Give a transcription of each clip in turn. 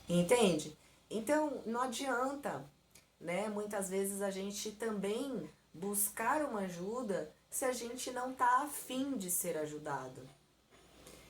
Entende? Então, não adianta, né? Muitas vezes a gente também buscar uma ajuda se a gente não tá afim de ser ajudado.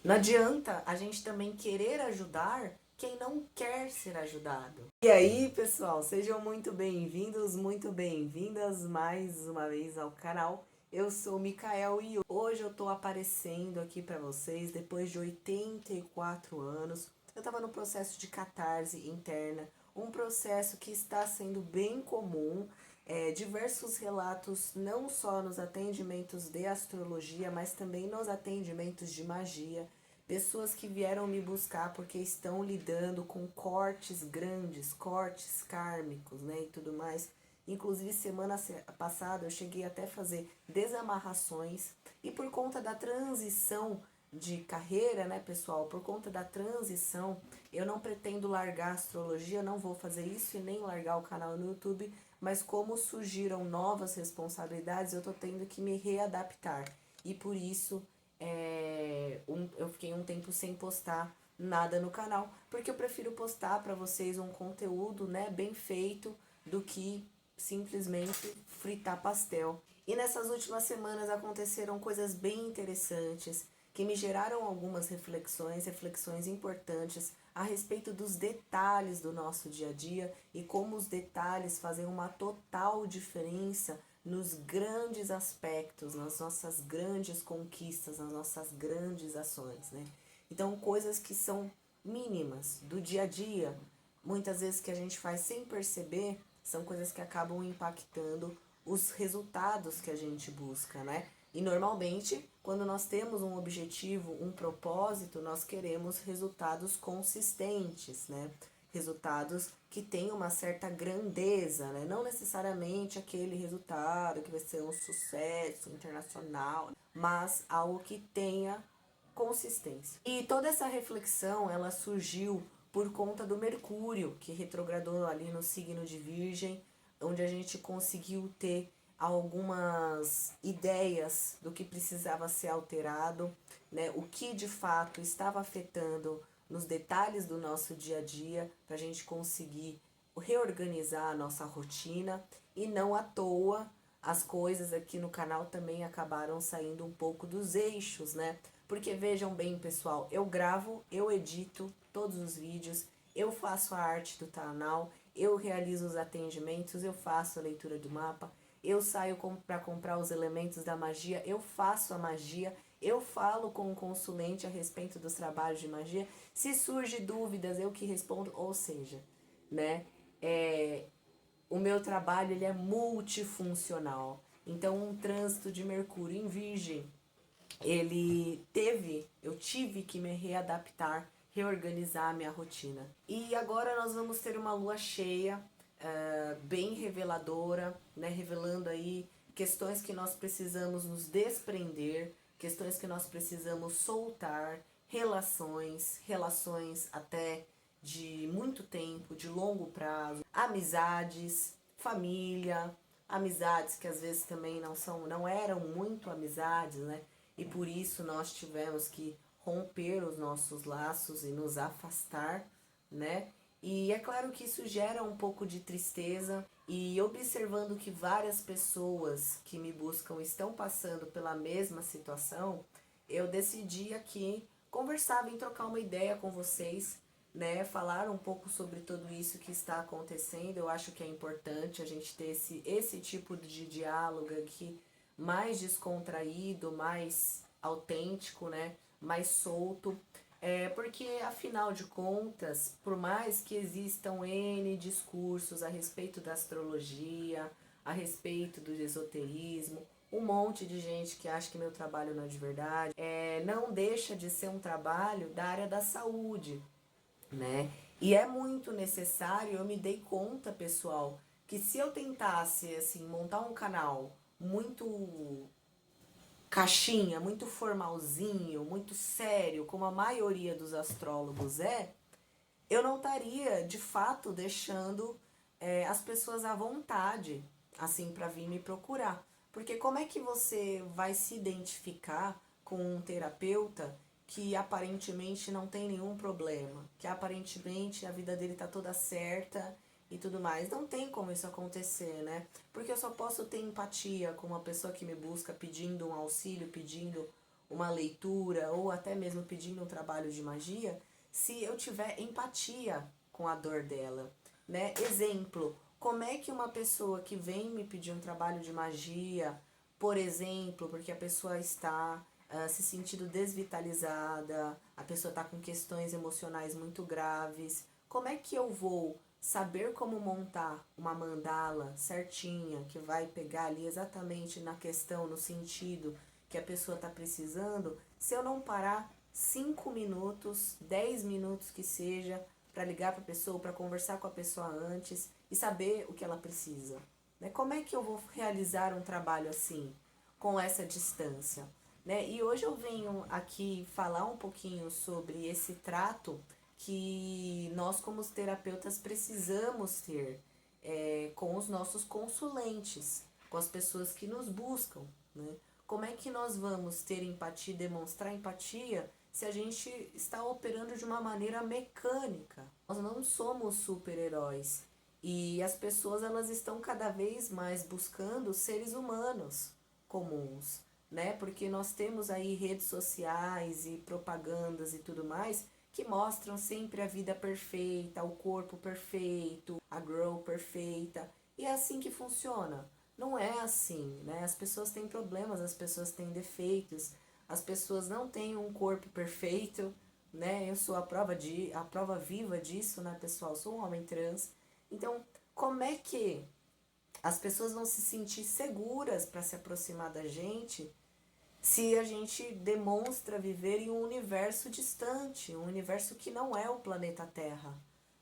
Não adianta a gente também querer ajudar quem não quer ser ajudado. E aí, pessoal, sejam muito bem-vindos, muito bem-vindas mais uma vez ao canal. Eu sou o Mikael e hoje eu tô aparecendo aqui para vocês depois de 84 anos. Eu tava no processo de catarse interna, um processo que está sendo bem comum. Diversos relatos, não só nos atendimentos de astrologia, mas também nos atendimentos de magia. Pessoas que vieram me buscar porque estão lidando com cortes grandes, cortes kármicos, né, e tudo mais. Inclusive, semana passada eu cheguei até a fazer desamarrações e por conta da transição de carreira, né, pessoal, por conta da transição, eu não pretendo largar a astrologia, não vou fazer isso e nem largar o canal no YouTube, mas como surgiram novas responsabilidades, eu tô tendo que me readaptar. E por isso eu fiquei um tempo sem postar nada no canal, porque eu prefiro postar para vocês um conteúdo, né, bem feito, do que simplesmente fritar pastel. E nessas últimas semanas aconteceram coisas bem interessantes que me geraram algumas reflexões, reflexões importantes a respeito dos detalhes do nosso dia a dia e como os detalhes fazem uma total diferença nos grandes aspectos, nas nossas grandes conquistas, nas nossas grandes ações, né? Então, coisas que são mínimas do dia a dia, muitas vezes que a gente faz sem perceber, são coisas que acabam impactando os resultados que a gente busca, né? E normalmente, quando nós temos um objetivo, um propósito, nós queremos resultados consistentes, né? Resultados que tenham uma certa grandeza, né? Não necessariamente aquele resultado que vai ser um sucesso internacional, mas algo que tenha consistência. E toda essa reflexão, ela surgiu por conta do Mercúrio, que retrogradou ali no signo de Virgem, onde a gente conseguiu ter algumas ideias do que precisava ser alterado, né? O que de fato estava afetando nos detalhes do nosso dia a dia, para a gente conseguir reorganizar a nossa rotina. E não à toa as coisas aqui no canal também acabaram saindo um pouco dos eixos, né? Porque vejam bem, pessoal, eu gravo, eu edito todos os vídeos, eu faço a arte do canal, eu realizo os atendimentos, eu faço a leitura do mapa, eu saio para comprar os elementos da magia, eu faço a magia, eu falo com o consulente a respeito dos trabalhos de magia. Se surge dúvidas, eu que respondo, ou seja, né? O meu trabalho ele é multifuncional. Então, um trânsito de Mercúrio em Virgem, eu tive que me readaptar, reorganizar a minha rotina. E agora nós vamos ter uma lua cheia, bem reveladora, né? Revelando aí questões que nós precisamos nos desprender, questões que nós precisamos soltar, relações até de muito tempo, de longo prazo, amizades, família, amizades que às vezes também não eram muito amizades, né? E por isso nós tivemos que romper os nossos laços e nos afastar, né? E é claro que isso gera um pouco de tristeza, e observando que várias pessoas que me buscam estão passando pela mesma situação, eu decidi aqui conversar, vim trocar uma ideia com vocês, né? Falar um pouco sobre tudo isso que está acontecendo. Eu acho que é importante a gente ter esse tipo de diálogo aqui mais descontraído, mais autêntico, né? Mais solto. Porque, afinal de contas, por mais que existam N discursos a respeito da astrologia, a respeito do esoterismo, um monte de gente que acha que meu trabalho não é de verdade, não deixa de ser um trabalho da área da saúde, né? E é muito necessário, eu me dei conta, pessoal, que se eu tentasse, assim, montar um canal muito caixinha, muito formalzinho, muito sério, como a maioria dos astrólogos eu não estaria, de fato, deixando as pessoas à vontade, assim, para vir me procurar. Porque como é que você vai se identificar com um terapeuta que aparentemente não tem nenhum problema, que aparentemente a vida dele tá toda certa e tudo mais. Não tem como isso acontecer, né? Porque eu só posso ter empatia com uma pessoa que me busca pedindo um auxílio, pedindo uma leitura ou até mesmo pedindo um trabalho de magia, se eu tiver empatia com a dor dela, né? Exemplo, como é que uma pessoa que vem me pedir um trabalho de magia, por exemplo, porque a pessoa está se sentindo desvitalizada, a pessoa está com questões emocionais muito graves, como é que eu vou saber como montar uma mandala certinha, que vai pegar ali exatamente na questão, no sentido que a pessoa está precisando, se eu não parar 5 minutos, 10 minutos que seja, para ligar para a pessoa, para conversar com a pessoa antes e saber o que ela precisa? Né? Como é que eu vou realizar um trabalho assim, com essa distância? Né? E hoje eu venho aqui falar um pouquinho sobre esse trato que nós, como terapeutas, precisamos ter com os nossos consulentes, com as pessoas que nos buscam. Né? Como é que nós vamos ter empatia, demonstrar empatia, se a gente está operando de uma maneira mecânica? Nós não somos super-heróis. E as pessoas, elas estão cada vez mais buscando seres humanos comuns, né? Porque nós temos aí redes sociais e propagandas e tudo mais que mostram sempre a vida perfeita, o corpo perfeito, a grow perfeita. E é assim que funciona. Não é assim, né? As pessoas têm problemas, as pessoas têm defeitos, as pessoas não têm um corpo perfeito, né? Eu sou a prova viva disso, né, pessoal? Sou um homem trans. Então, como é que as pessoas vão se sentir seguras para se aproximar da gente se a gente demonstra viver em um universo distante, um universo que não é o planeta Terra,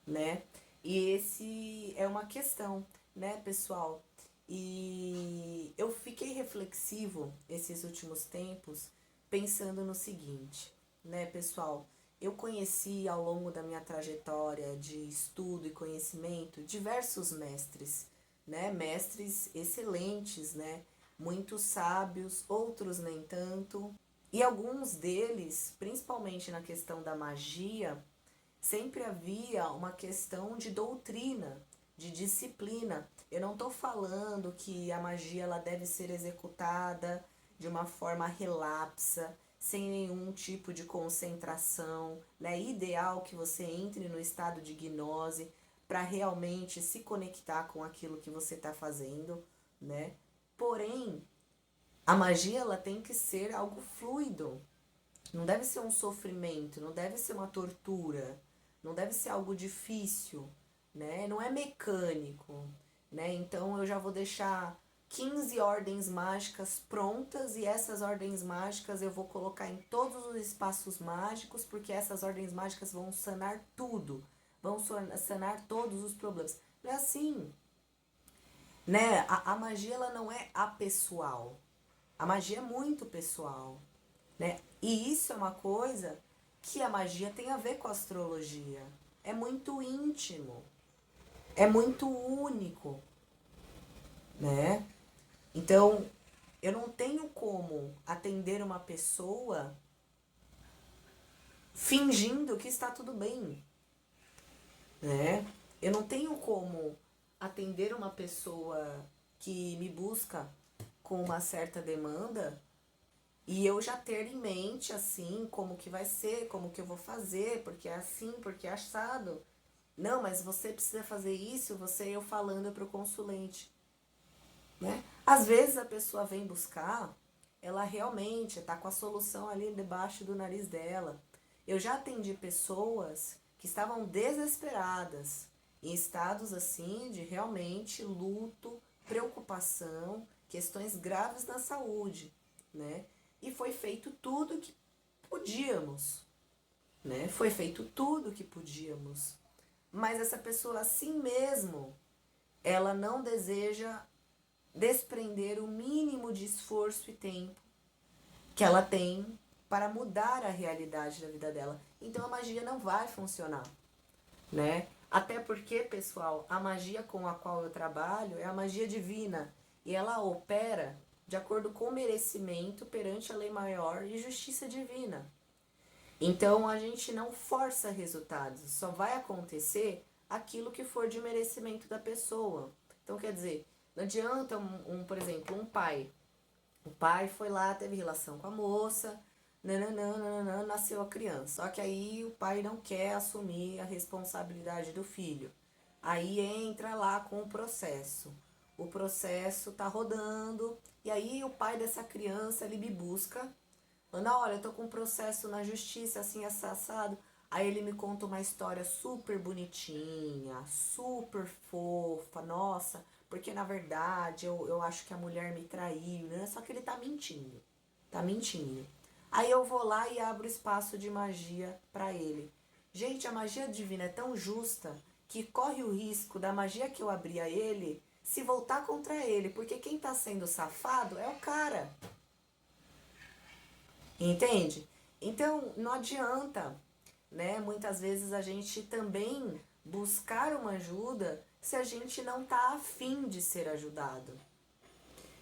né? E esse é uma questão, né, pessoal? E eu fiquei reflexivo esses últimos tempos pensando no seguinte, né, pessoal? Eu conheci ao longo da minha trajetória de estudo e conhecimento diversos mestres, né? Mestres excelentes, né? Muitos sábios, outros nem tanto. E alguns deles, principalmente na questão da magia, sempre havia uma questão de doutrina, de disciplina. Eu não estou falando que a magia ela deve ser executada de uma forma relapsa, sem nenhum tipo de concentração. É ideal que você entre no estado de gnose para realmente se conectar com aquilo que você está fazendo, né? Porém, a magia ela tem que ser algo fluido. Não deve ser um sofrimento, não deve ser uma tortura, não deve ser algo difícil, né? Não é mecânico, né? Então eu já vou deixar 15 ordens mágicas prontas e essas ordens mágicas eu vou colocar em todos os espaços mágicos, porque essas ordens mágicas vão sanar tudo, vão sanar todos os problemas. Não é assim, né? A magia ela não é apessoal. A magia é muito pessoal, né? E isso é uma coisa que a magia tem a ver com a astrologia. É muito íntimo, é muito único, né? Então, eu não tenho como atender uma pessoa fingindo que está tudo bem, né? Eu não tenho como atender uma pessoa que me busca com uma certa demanda e eu já ter em mente, assim, como que vai ser, como que eu vou fazer, porque é assim, porque é assado. Não, mas você precisa fazer isso, eu falando para o consulente, né? Às vezes a pessoa vem buscar, ela realmente está com a solução ali debaixo do nariz dela. Eu já atendi pessoas que estavam desesperadas, em estados assim de realmente luto, preocupação, questões graves na saúde, né? E foi feito tudo que podíamos, né? Foi feito tudo que podíamos. Mas essa pessoa assim mesmo, ela não deseja desprender o mínimo de esforço e tempo que ela tem para mudar a realidade da vida dela. Então a magia não vai funcionar, né? Até porque, pessoal, a magia com a qual eu trabalho é a magia divina e ela opera de acordo com o merecimento perante a lei maior e justiça divina. Então a gente não força resultados, só vai acontecer aquilo que for de merecimento da pessoa. Então quer dizer, não adianta por exemplo, um pai. O pai foi lá, teve relação com a moça, nananã, nasceu a criança. Só que aí o pai não quer assumir a responsabilidade do filho. Aí entra lá com o processo. O processo tá rodando e aí o pai dessa criança ele me busca. Ana, olha, eu tô com um processo na justiça, assim, assado. Aí ele me conta uma história super bonitinha, super fofa, nossa, porque na verdade eu acho que a mulher me traiu, né? Só que ele tá mentindo, tá mentindo. Aí eu vou lá e abro espaço de magia pra ele. Gente, a magia divina é tão justa que corre o risco da magia que eu abri a ele se voltar contra ele, porque quem tá sendo safado é o cara. Entende? Então, não adianta, né? Muitas vezes a gente também buscar uma ajuda se a gente não tá afim de ser ajudado.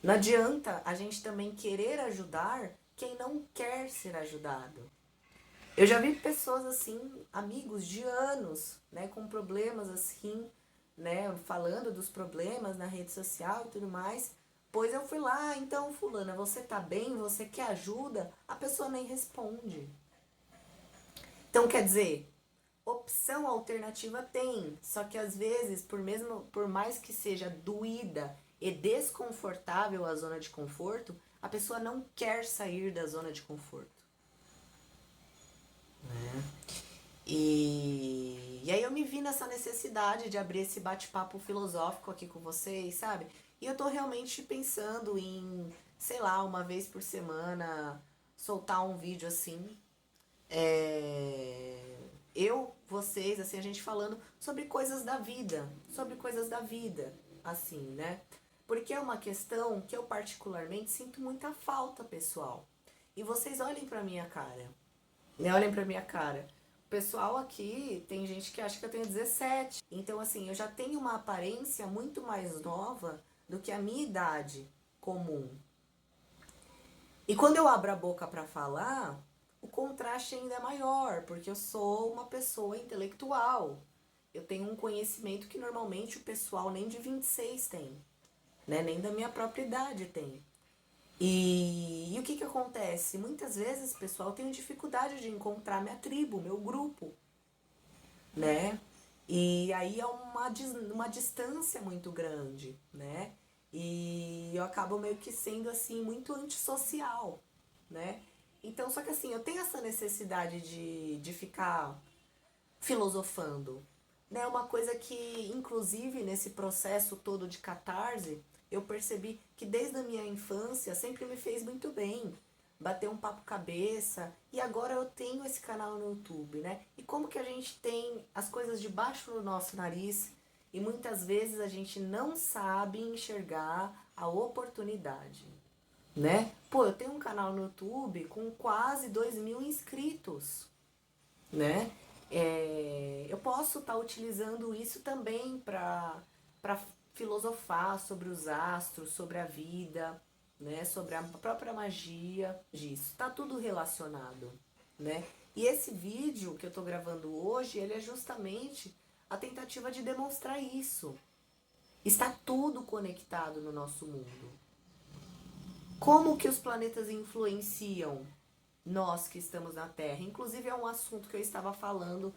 Não adianta a gente também querer ajudar quem não quer ser ajudado. Eu já vi pessoas assim, amigos de anos, né, com problemas assim, né, falando dos problemas na rede social e tudo mais. Pois eu fui lá, então, fulana, você tá bem? Você quer ajuda? A pessoa nem responde. Então, quer dizer, opção alternativa tem, só que às vezes, por mais que seja doída e desconfortável a zona de conforto, a pessoa não quer sair da zona de conforto. E aí eu me vi nessa necessidade de abrir esse bate-papo filosófico aqui com vocês, sabe? E eu tô realmente pensando em, sei lá, uma vez por semana soltar um vídeo assim. Vocês, assim, a gente falando sobre coisas da vida, assim, né? Porque é uma questão que eu particularmente sinto muita falta, pessoal. E vocês olhem pra minha cara, né? Olhem pra minha cara. O pessoal aqui, tem gente que acha que eu tenho 17. Então, assim, eu já tenho uma aparência muito mais nova do que a minha idade comum. E quando eu abro a boca para falar, o contraste ainda é maior, porque eu sou uma pessoa intelectual. Eu tenho um conhecimento que normalmente o pessoal nem de 26 tem, né? Nem da minha própria idade tem. E o que que acontece? Muitas vezes, pessoal, eu tenho dificuldade de encontrar minha tribo, meu grupo, né? E aí é uma distância muito grande, né? E eu acabo meio que sendo assim muito antissocial, né? Então, só que assim, eu tenho essa necessidade de ficar filosofando, né? Uma coisa que, inclusive, nesse processo todo de catarse, eu percebi que desde a minha infância sempre me fez muito bem. Bater um papo cabeça. E agora eu tenho esse canal no YouTube, né? E como que a gente tem as coisas debaixo do nosso nariz e muitas vezes a gente não sabe enxergar a oportunidade, né? Pô, eu tenho um canal no YouTube com quase 2.000 inscritos, né? Eu posso estar utilizando isso também para filosofar sobre os astros, sobre a vida, né? Sobre a própria magia disso. Está tudo relacionado, né? E esse vídeo que eu estou gravando hoje, ele é justamente a tentativa de demonstrar isso. Está tudo conectado no nosso mundo. Como que os planetas influenciam nós que estamos na Terra? Inclusive é um assunto que eu estava falando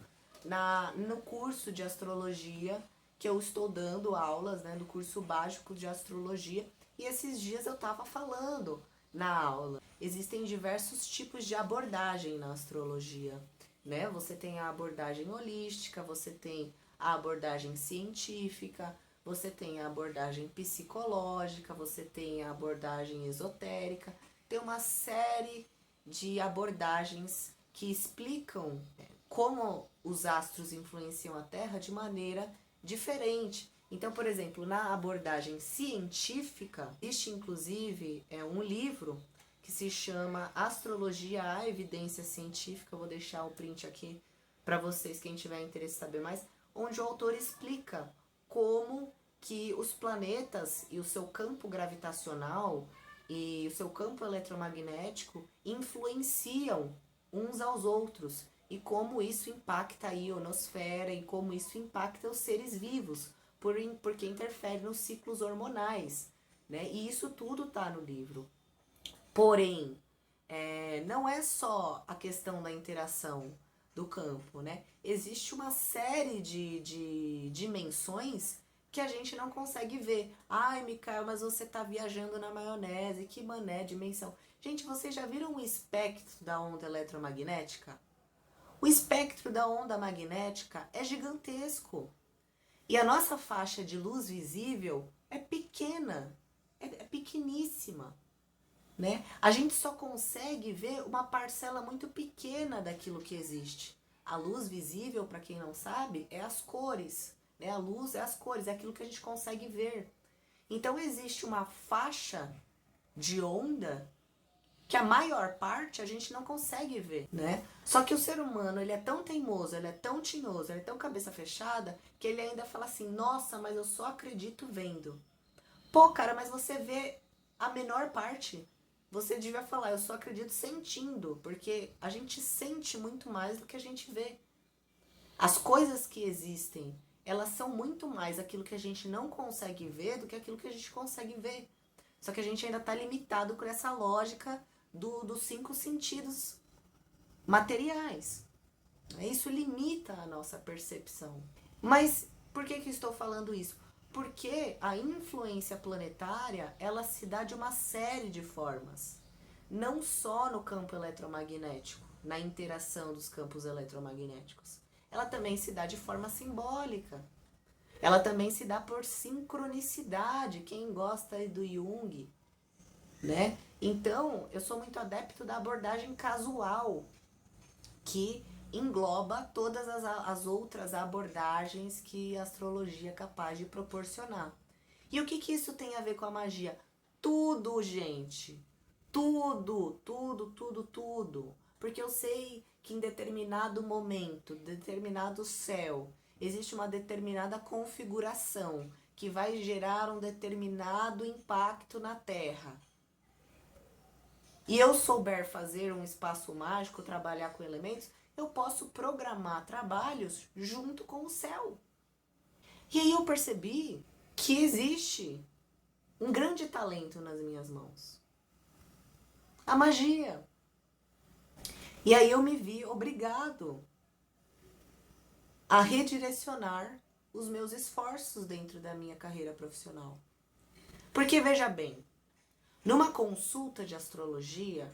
no curso de astrologia, que eu estou dando aulas, né, no curso básico de astrologia, e esses dias eu estava falando na aula. Existem diversos tipos de abordagem na astrologia, né? Você tem a abordagem holística, você tem a abordagem científica, você tem a abordagem psicológica, você tem a abordagem esotérica, tem uma série de abordagens que explicam como os astros influenciam a Terra de maneira diferente. Então, por exemplo, na abordagem científica, existe inclusive um livro que se chama Astrologia à Evidência Científica. Eu vou deixar o print aqui para vocês, quem tiver interesse em saber mais, onde o autor explica como que os planetas e o seu campo gravitacional e o seu campo eletromagnético influenciam uns aos outros e como isso impacta a ionosfera e como isso impacta os seres vivos, porque interfere nos ciclos hormonais, né? E isso tudo está no livro. Porém, não é só a questão da interação do campo, né? Existe uma série de dimensões que a gente não consegue ver. Ai, Micael, mas você tá viajando na maionese, que mané, dimensão. Gente, vocês já viram o espectro da onda eletromagnética? O espectro da onda magnética é gigantesco. E a nossa faixa de luz visível é pequena, é pequeníssima. Né? A gente só consegue ver uma parcela muito pequena daquilo que existe. A luz visível, para quem não sabe, é as cores. Né? A luz é as cores, é aquilo que a gente consegue ver. Então existe uma faixa de onda que a maior parte a gente não consegue ver, né? Só que o ser humano, ele é tão teimoso, ele é tão tinhoso, ele é tão cabeça fechada, que ele ainda fala assim, nossa, mas eu só acredito vendo. Pô, cara, mas você vê a menor parte. Você devia falar, eu só acredito sentindo, porque a gente sente muito mais do que a gente vê. As coisas que existem, elas são muito mais aquilo que a gente não consegue ver do que aquilo que a gente consegue ver. Só que a gente ainda está limitado por essa lógica dos 5 sentidos materiais. Isso limita a nossa percepção. Mas por que eu estou falando isso? Porque a influência planetária, ela se dá de uma série de formas. Não só no campo eletromagnético, na interação dos campos eletromagnéticos. Ela também se dá de forma simbólica. Ela também se dá por sincronicidade, quem gosta do Jung, né? Então, eu sou muito adepto da abordagem casual, que engloba todas as outras abordagens que a astrologia é capaz de proporcionar. E o que isso tem a ver com a magia? Tudo, gente. Tudo, tudo, tudo, tudo. Porque eu sei que em determinado momento, determinado céu, existe uma determinada configuração que vai gerar um determinado impacto na Terra. E eu souber fazer um espaço mágico, trabalhar com elementos, eu posso programar trabalhos junto com o céu. E aí eu percebi que existe um grande talento nas minhas mãos. A magia. E aí eu me vi obrigado a redirecionar os meus esforços dentro da minha carreira profissional. Porque veja bem, numa consulta de astrologia,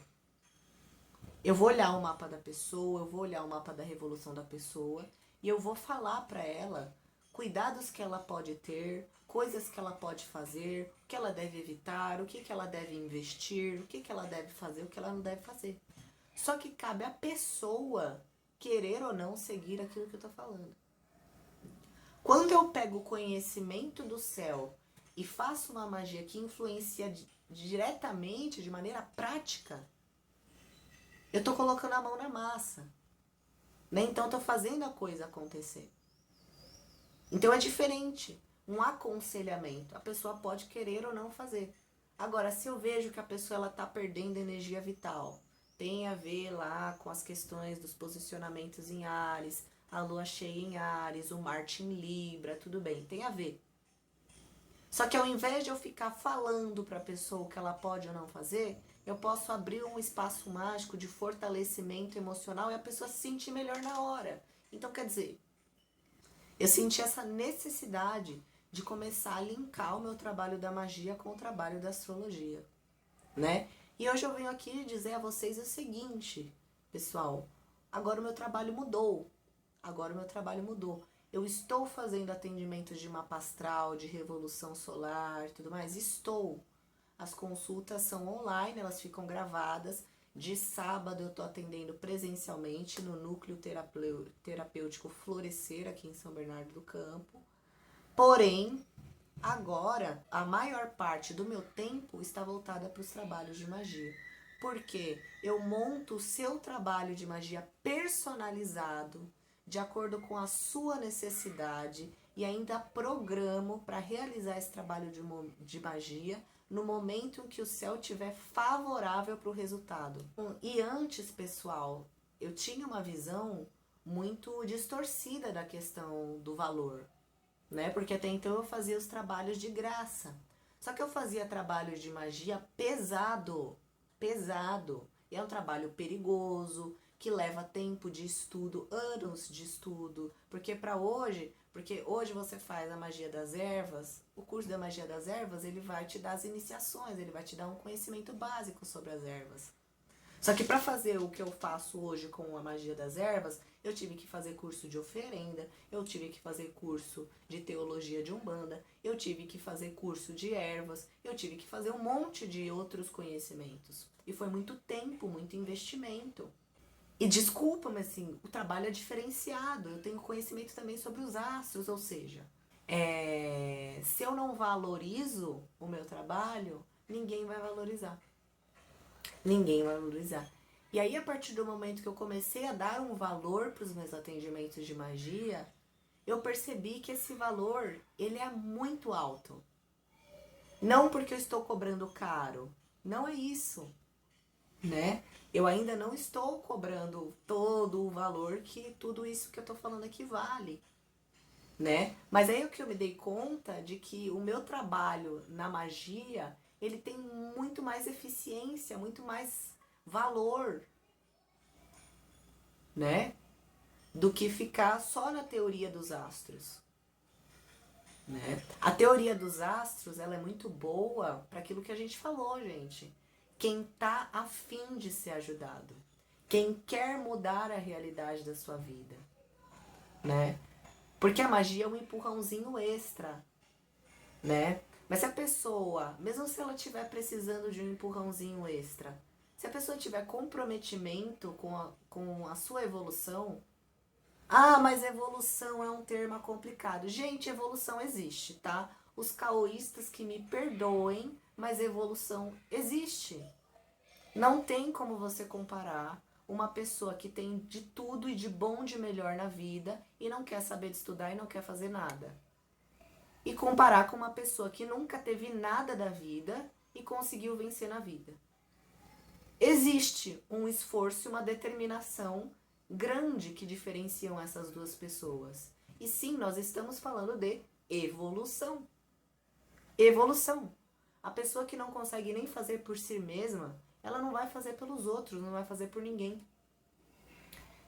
eu vou olhar o mapa da pessoa, eu vou olhar o mapa da revolução da pessoa e eu vou falar para ela cuidados que ela pode ter, coisas que ela pode fazer, o que ela deve evitar, o que ela deve investir, o que ela deve fazer, o que ela não deve fazer. Só que cabe à pessoa querer ou não seguir aquilo que eu tô falando. Quando eu pego o conhecimento do céu e faço uma magia que influencia diretamente, de maneira prática, eu tô colocando a mão na massa. Né? Então eu tô fazendo a coisa acontecer. Então é diferente. Um aconselhamento. A pessoa pode querer ou não fazer. Agora, se eu vejo que a pessoa ela tá perdendo energia vital, tem a ver lá com as questões dos posicionamentos em Áries, a lua cheia em Áries, o Marte em Libra, tudo bem, tem a ver. Só que ao invés de eu ficar falando para a pessoa o que ela pode ou não fazer, eu posso abrir um espaço mágico de fortalecimento emocional e a pessoa se sentir melhor na hora. Então, quer dizer, eu senti essa necessidade de começar a linkar o meu trabalho da magia com o trabalho da astrologia, né? E hoje eu venho aqui dizer a vocês o seguinte, pessoal, agora o meu trabalho mudou. Agora o meu trabalho mudou. Eu estou fazendo atendimentos de mapa astral, de revolução solar, tudo mais. Estou. As consultas são online, elas ficam gravadas. De sábado eu estou atendendo presencialmente no Núcleo Terapêutico Florescer, aqui em São Bernardo do Campo. Porém, agora, a maior parte do meu tempo está voltada para os trabalhos de magia. Porque eu monto o seu trabalho de magia personalizado, de acordo com a sua necessidade, e ainda programo para realizar esse trabalho de magia no momento em que o céu estiver favorável para o resultado. E antes, pessoal, eu tinha uma visão muito distorcida da questão do valor, né? Porque até então eu fazia os trabalhos de graça. Só que eu fazia trabalho de magia pesado, pesado. E é um trabalho perigoso, que leva tempo de estudo, anos de estudo. Porque hoje você faz a magia das ervas, o curso da magia das ervas, ele vai te dar as iniciações, ele vai te dar um conhecimento básico sobre as ervas. Só que para fazer o que eu faço hoje com a magia das ervas, eu tive que fazer curso de oferenda, eu tive que fazer curso de teologia de Umbanda, eu tive que fazer curso de ervas, eu tive que fazer um monte de outros conhecimentos. E foi muito tempo, muito investimento. E desculpa, mas assim, o trabalho é diferenciado. Eu tenho conhecimento também sobre os astros, ou seja, se eu não valorizo o meu trabalho, ninguém vai valorizar. Ninguém vai valorizar. E aí, a partir do momento que eu comecei a dar um valor para os meus atendimentos de magia, eu percebi que esse valor, ele é muito alto. Não porque eu estou cobrando caro, não é isso, né? Eu ainda não estou cobrando todo o valor que tudo isso que eu estou falando aqui vale, né? Mas aí é que eu me dei conta de que o meu trabalho na magia, ele tem muito mais eficiência, muito mais valor, né? Do que ficar só na teoria dos astros, né? A teoria dos astros, ela é muito boa para aquilo que a gente falou, gente. Quem tá afim de ser ajudado, quem quer mudar a realidade da sua vida, né? Porque a magia é um empurrãozinho extra, né? Mas se a pessoa, mesmo se ela estiver precisando de um empurrãozinho extra, se a pessoa tiver comprometimento com a sua evolução, ah, mas evolução é um termo complicado. Gente, evolução existe, tá? Os caoístas que me perdoem, mas evolução existe. Não tem como você comparar uma pessoa que tem de tudo e de bom de melhor na vida e não quer saber de estudar e não quer fazer nada. E comparar com uma pessoa que nunca teve nada da vida e conseguiu vencer na vida. Existe um esforço e uma determinação grande que diferenciam essas duas pessoas. E sim, nós estamos falando de evolução. Evolução. A pessoa que não consegue nem fazer por si mesma, ela não vai fazer pelos outros, não vai fazer por ninguém.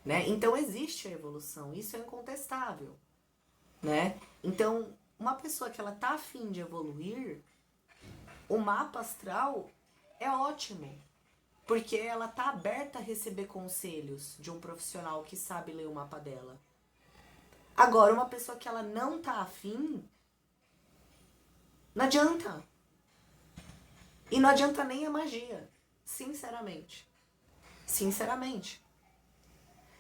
Né? Então existe a evolução, isso é incontestável. Né? Então, uma pessoa que ela tá afim de evoluir, o mapa astral é ótimo. Porque ela tá aberta a receber conselhos de um profissional que sabe ler o mapa dela. Agora, uma pessoa que ela não tá afim, não adianta. E não adianta nem a magia, sinceramente. Sinceramente.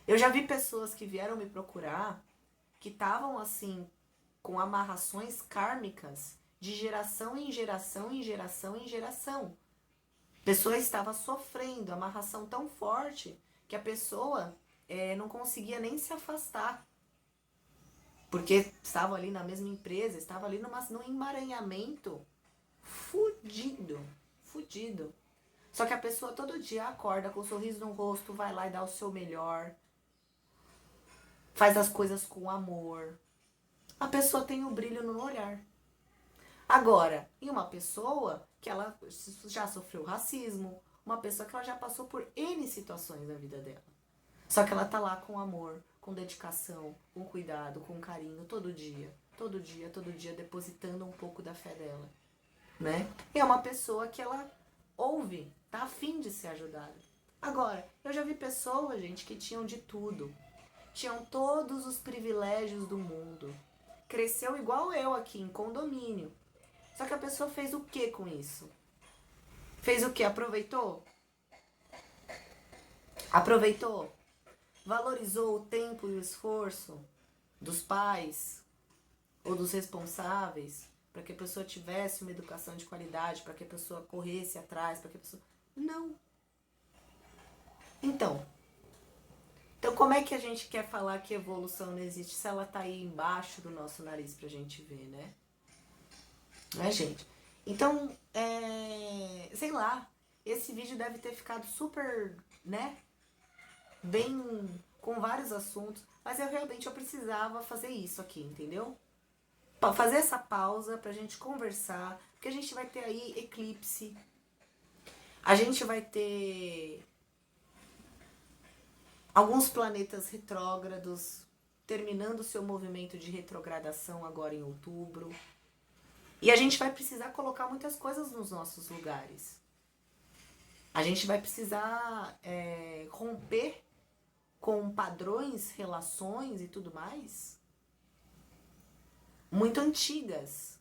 Eu já vi pessoas que vieram me procurar que estavam assim, com amarrações kármicas de geração em geração, em geração em geração. A pessoa estava sofrendo amarração tão forte que a pessoa não conseguia nem se afastar. Porque estava ali na mesma empresa, estava ali num emaranhamento fudido, fudido. Só que a pessoa todo dia acorda com um sorriso no rosto, vai lá e dá o seu melhor, faz as coisas com amor. A pessoa tem um brilho no olhar. Agora, em uma pessoa que ela já sofreu racismo, uma pessoa que ela já passou por N situações na vida dela. Só que ela tá lá com amor, com dedicação, com cuidado, com carinho, todo dia. Todo dia, todo dia, depositando um pouco da fé dela. Né? E é uma pessoa que ela ouve, tá afim de ser ajudada. Agora, eu já vi pessoas, gente, que tinham de tudo. Tinham todos os privilégios do mundo. Cresceu igual eu aqui, em condomínio. Só que a pessoa fez o que com isso? Fez o que? Aproveitou? Aproveitou? Valorizou o tempo e o esforço dos pais ou dos responsáveis para que a pessoa tivesse uma educação de qualidade, para que a pessoa corresse atrás, para que a pessoa... Não. Então como é que a gente quer falar que evolução não existe se ela tá aí embaixo do nosso nariz pra gente ver, né? Né, gente? Então, sei lá, esse vídeo deve ter ficado super, né? bem com vários assuntos, mas eu precisava fazer isso aqui, entendeu? Fazer essa pausa pra gente conversar, porque a gente vai ter aí eclipse, a gente vai ter alguns planetas retrógrados terminando seu movimento de retrogradação agora em outubro. E a gente vai precisar colocar muitas coisas nos nossos lugares. A gente vai precisar romper com padrões, relações e tudo mais muito antigas.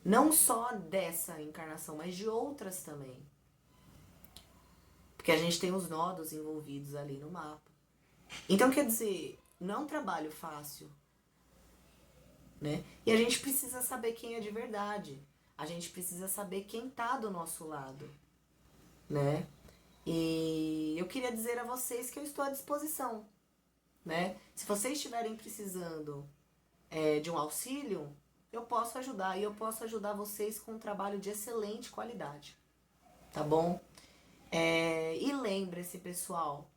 Não só dessa encarnação, mas de outras também. Porque a gente tem os nodos envolvidos ali no mapa. Então, quer dizer, não é um trabalho fácil, né? E a gente precisa saber quem é de verdade. A gente precisa saber quem tá do nosso lado, né? E eu queria dizer a vocês que eu estou à disposição, né? Se vocês estiverem precisando de um auxílio, eu posso ajudar. E eu posso ajudar vocês com um trabalho de excelente qualidade, tá bom? E lembre-se, pessoal,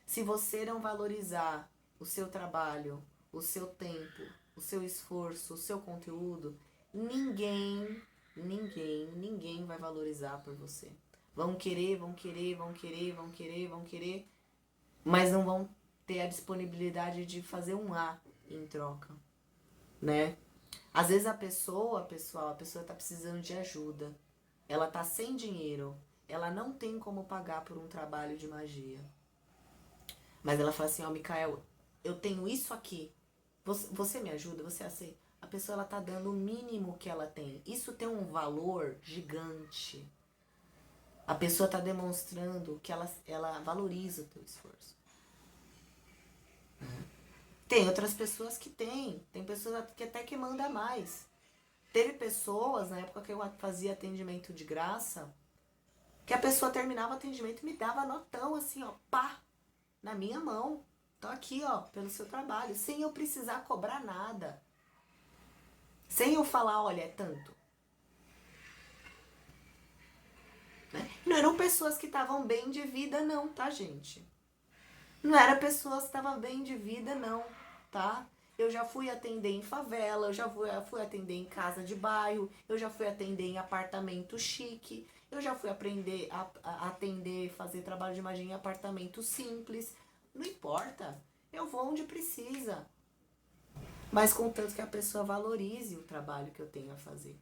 se você não valorizar o seu trabalho, o seu tempo, o seu esforço, o seu conteúdo, ninguém vai valorizar por você. Vão querer, mas não vão ter a disponibilidade de fazer um A em troca, né? Às vezes a pessoa, pessoal, tá precisando de ajuda. Ela tá sem dinheiro, ela não tem como pagar por um trabalho de magia. Mas ela fala assim, ó, Micael, eu tenho isso aqui. Você me ajuda? Você aceita? A pessoa, ela tá dando o mínimo que ela tem. Isso tem um valor gigante. A pessoa tá demonstrando que ela valoriza o teu esforço. Tem outras pessoas que tem. Tem pessoas que até que manda mais. Teve pessoas, na época que eu fazia atendimento de graça, que a pessoa terminava o atendimento e me dava notão assim, ó, pá, na minha mão. Tô aqui, ó, pelo seu trabalho, sem eu precisar cobrar nada. Sem eu falar, olha, é tanto. Né? Não eram pessoas que estavam bem de vida, não, tá, gente? Não eram pessoas que estavam bem de vida, não, tá? Eu já fui atender em favela, eu já fui atender em casa de bairro, eu já fui atender em apartamento chique, eu já fui aprender a atender, fazer trabalho de magia em apartamento simples. Não importa, eu vou onde precisa. Mas contanto que a pessoa valorize o trabalho que eu tenho a fazer,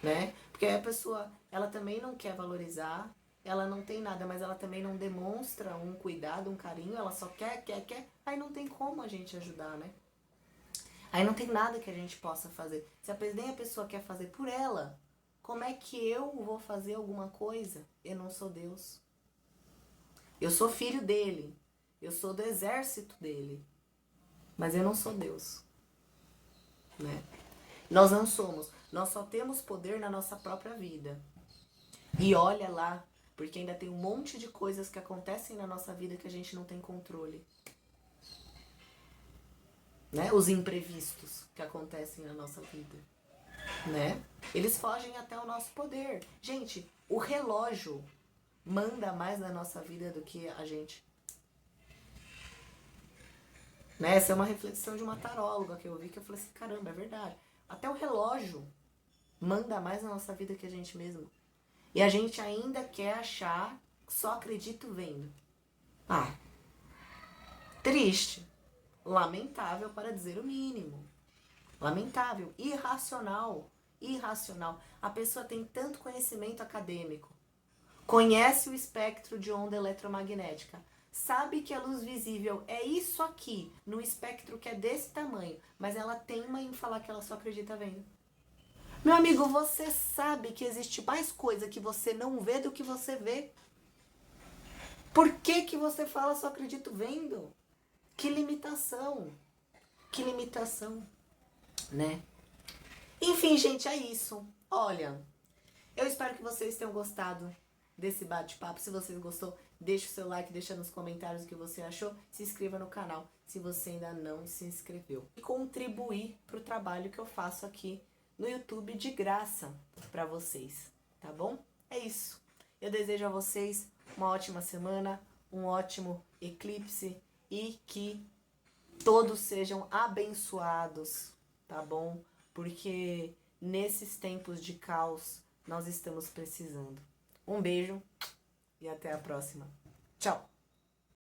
né? Porque a pessoa, ela também não quer valorizar, ela não tem nada, mas ela também não demonstra um cuidado, um carinho, ela só quer. Aí não tem como a gente ajudar, né? Aí não tem nada que a gente possa fazer. Se nem a pessoa quer fazer por ela, como é que eu vou fazer alguma coisa? Eu não sou Deus. Eu sou filho dele. Eu sou do exército dele. Mas eu não sou Deus. Né? Nós não somos. Nós só temos poder na nossa própria vida. E olha lá, porque ainda tem um monte de coisas que acontecem na nossa vida que a gente não tem controle. Né? Os imprevistos que acontecem na nossa vida. Né? Eles fogem até o nosso poder. Gente, o relógio manda mais na nossa vida do que a gente. Né? Essa é uma reflexão de uma taróloga que eu vi, que eu falei assim, caramba, é verdade. Até o relógio manda mais na nossa vida que a gente mesmo. E a gente ainda quer achar que só acredito vendo. Ah, triste. Lamentável para dizer o mínimo. Lamentável. Irracional. Irracional. A pessoa tem tanto conhecimento acadêmico. Conhece o espectro de onda eletromagnética. Sabe que a luz visível é isso aqui, no espectro que é desse tamanho. Mas ela teima em falar que ela só acredita vendo. Meu amigo, você sabe que existe mais coisa que você não vê do que você vê. Por que você fala só acredito vendo? Que limitação. Que limitação, né? Enfim, gente, é isso. Olha, eu espero que vocês tenham gostado desse bate-papo. Se vocês gostou, deixa o seu like, deixa nos comentários o que você achou. Se inscreva no canal se você ainda não se inscreveu. E contribuir para o trabalho que eu faço aqui no YouTube de graça para vocês, tá bom? É isso. Eu desejo a vocês uma ótima semana, um ótimo eclipse e que todos sejam abençoados, tá bom? Porque nesses tempos de caos nós estamos precisando. Um beijo e até a próxima. Tchau!